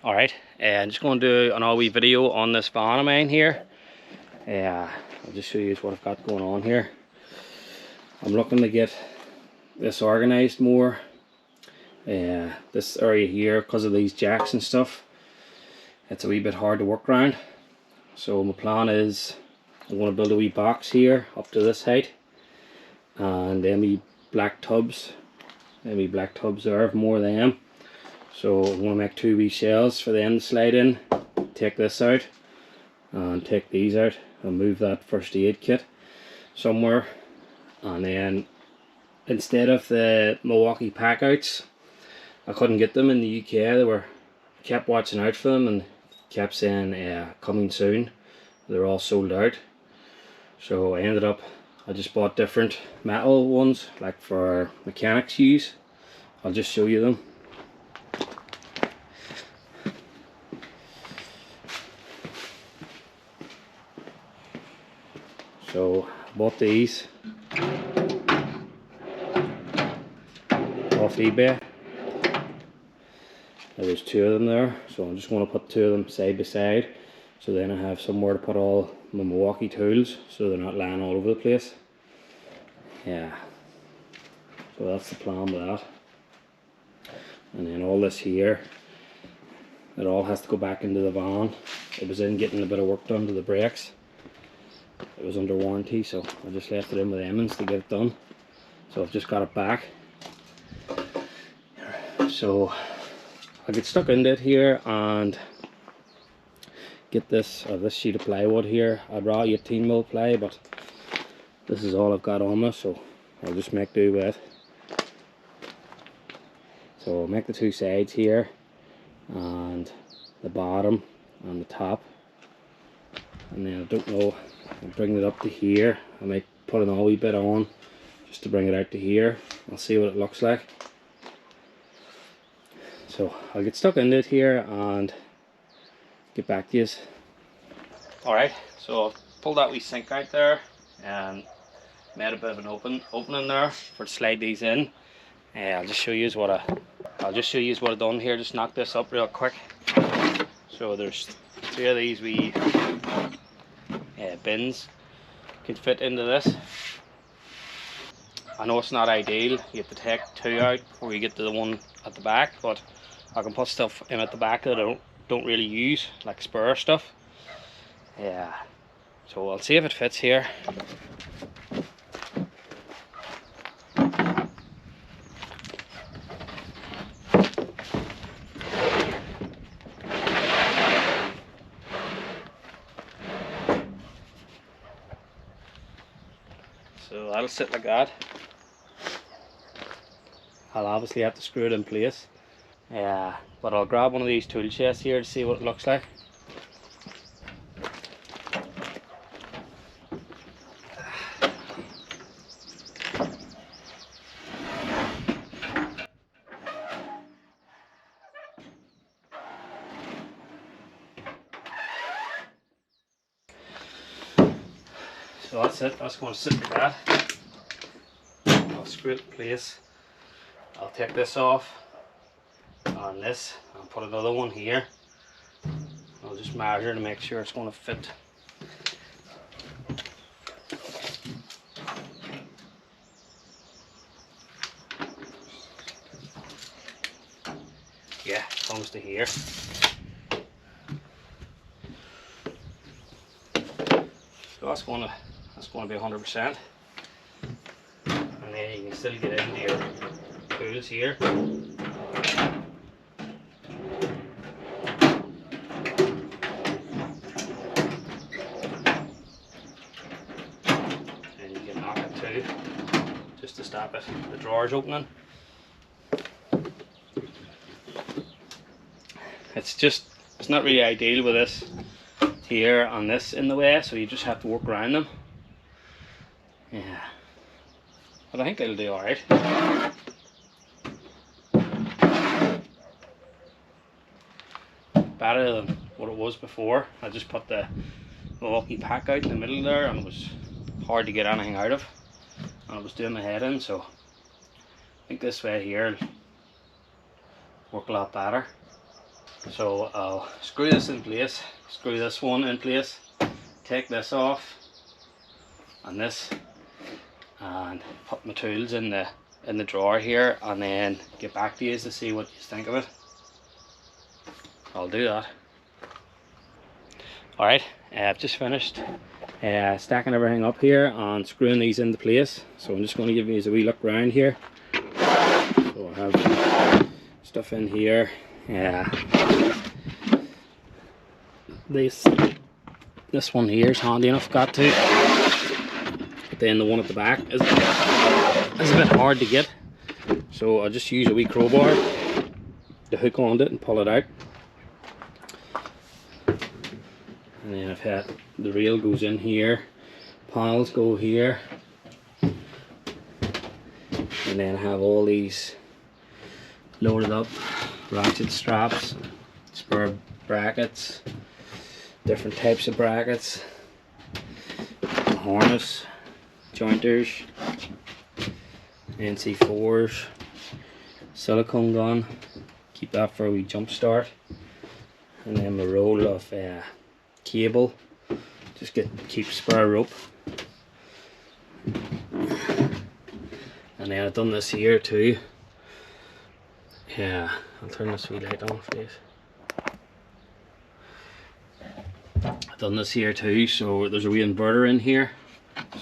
Alright, I'm just going to do an all wee video on this van of mine here. I'll just show you what I've got going on here. I'm looking to get this organised more. This area here, because of these jacks and stuff, it's a wee bit hard to work around. So my plan is I'm going to build a wee box here up to this height, and then wee black tubs. And wee black tubs there, more of them. So I'm going to make two wee shells for them to slide in. Take this out and take these out and move that first aid kit somewhere. And then instead of the Milwaukee pack outs, I couldn't get them in the UK. They were kept watching out for them and kept saying coming soon. They're all sold out. So I ended up, I just bought different metal ones like for mechanics use. I'll just show you them. So I bought these off eBay. There's two of them there, so I'm just going to put two of them side by side, so then I have somewhere to put all my Milwaukee tools so they're not lying all over the place. Yeah, so that's the plan with that. And then all this here, it all has to go back into the van. It was in getting a bit of work done to the brakes. It was under warranty, so I just left it in with Emmons to get it done. So I've just got it back. So I get stuck into it here and get this sheet of plywood here. I'd raw 18mm ply, but this is all I've got on me, so I'll just make do with it. So I'll make the two sides here and the bottom and the top, and then I don't know, I'll bring it up to here. I might put an all wee bit on just to bring it out to here. I'll see what it looks like. So I'll get stuck into it here and get back to you. Alright, so I've pulled that wee sink out there and made a bit of an opening there for to slide these in. I'll just show you what I've done here. Just knock this up real quick. So there's three of these wee bins can fit into this. I know it's not ideal, you have to take two out before you get to the one at the back, but I can put stuff in at the back that I don't really use, like spare stuff. Yeah, so I'll see if it fits here. So that'll sit like that. I'll obviously have to screw it in place. Yeah, but I'll grab one of these tool chests here to see what it looks like. So that's it, that's going to sit like that. I'll screw it in place. I'll take this off and this, and put another one here. I'll just measure to make sure it's going to fit. Yeah, comes to here. So that's going to be 100%. And then you can still get into your tools here. And you can knock it too, just to stop it, the drawers opening. It's not really ideal with this here and this in the way, so you just have to work around them. Yeah, but I think it'll do alright. Better than what it was before. I just put the Milwaukee pack out in the middle there and it was hard to get anything out of, and I was doing my head in, so I think this way here will work a lot better. So I'll screw this in place, screw this one in place, take this off and this, and put my tools in the drawer here, and then get back to you to see what you think of it. I'll do that. Alright, I've just finished stacking everything up here and screwing these into place. So I'm just going to give you a wee look around here. So I have stuff in here. This one here is handy enough, got to. But then the one at the back is a bit hard to get. So I'll just use a wee crowbar to hook onto it and pull it out. And then I've had the rail goes in here, panels go here, and then I have all these loaded up ratchet straps, spur brackets, different types of brackets, harness, jointers, NC4s, silicone gun, keep that for a wee jump start, and then my roll of cable, just keep spare rope. And then I've done this here too. Yeah, I'll turn this wee light on please. I've done this here too, so there's a wee inverter in here,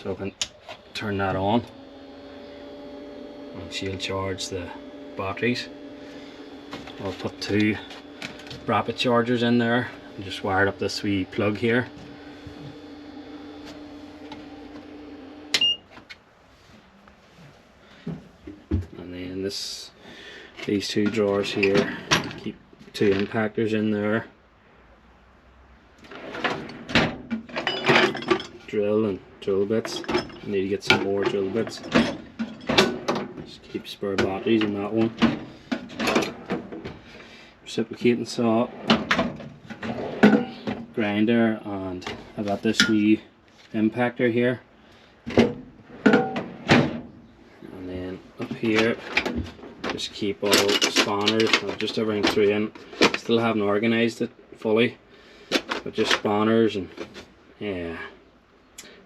so I can turn that on and she'll charge the batteries. I'll put 2 rapid chargers in there. Just wired up this wee plug here. And then these 2 drawers here, keep 2 impactors in there. Drill and drill bits. I need to get some more drill bits. Just keep spare batteries in that one. Reciprocating saw, grinder, and I've got this wee impactor here. And then up here, just keep all the spanners, just everything through in. Still haven't organised it fully, but just spanners and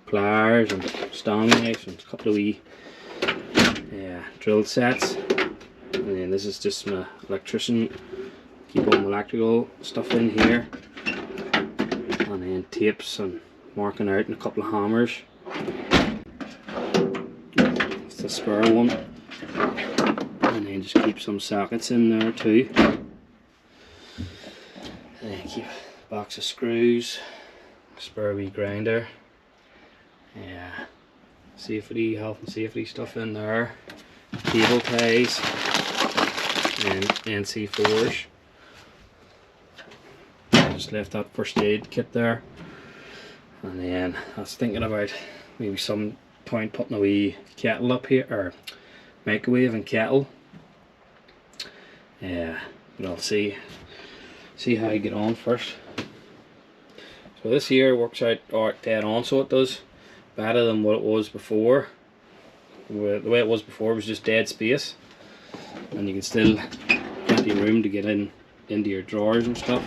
pliers and stone knives and a couple of wee drill sets. And then this is just my electrician. Keep all my electrical stuff in here. And then tapes and marking out and a couple of hammers. It's the spare one. And then just keep some sockets in there too. And then keep a box of screws, spare wee grinder. Safety, health and safety stuff in there. Cable ties and NC4s. Just left that first aid kit there. And then I was thinking about maybe some point putting a wee kettle up here, or microwave and kettle. But I'll see how I get on first. So this here works out dead on, so it does better than what it was before. The way it was before was just dead space, and you can still plenty of room to get into your drawers and stuff.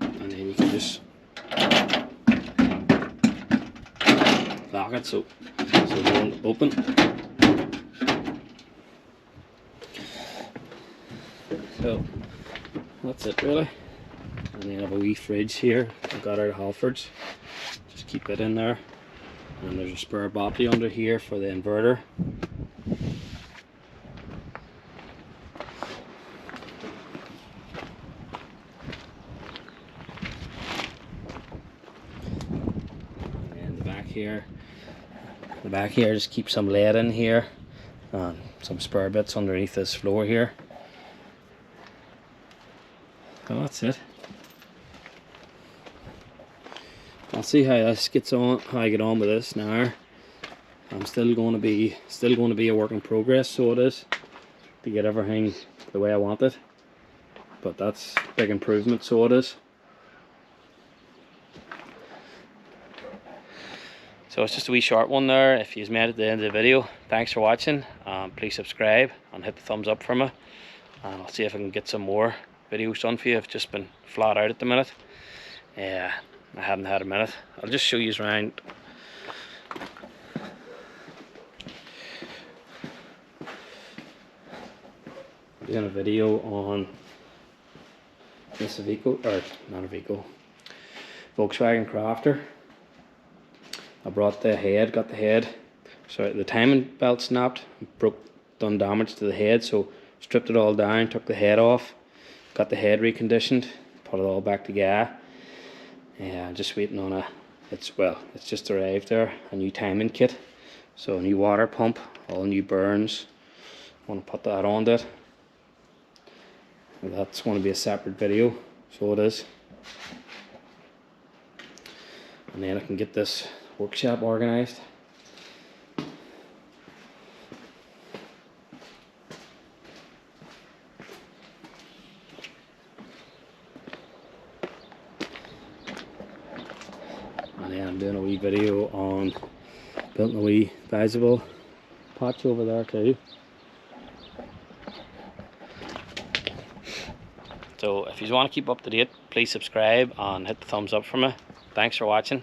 And then you can just lock it so it won't open. So that's it really. And then I have a wee fridge here I got out of Halfords. Just keep it in there. And there's a spare battery under here for the inverter. And the back here just keep some lead in here and some spare bits underneath this floor here. So that's it. I'll see how this gets on, how I get on with this now. I'm still going to be a work in progress, so it is, to get everything the way I want it. But that's a big improvement, so it is. So it's just a wee short one there. If you've made it to the end of the video, thanks for watching. Please subscribe and hit the thumbs up for me. and I'll see if I can get some more videos done for you. I've just been flat out at the minute. I haven't had a minute. I'll just show you around. Doing a video on this Iveco, or not Iveco, Volkswagen Crafter. I brought the head, got the head, sorry, the timing belt snapped, done damage to the head, so stripped it all down, took the head off, got the head reconditioned, put it all back together. I'm just waiting on it's just arrived there, a new timing kit, so a new water pump, all new burns. I want to put that on it. That's going to be a separate video, so it is. And then I can get this workshop organised. And then I'm doing a wee video on building a wee visible patch over there too. So if you want to keep up to date, please subscribe and hit the thumbs up for me. Thanks for watching.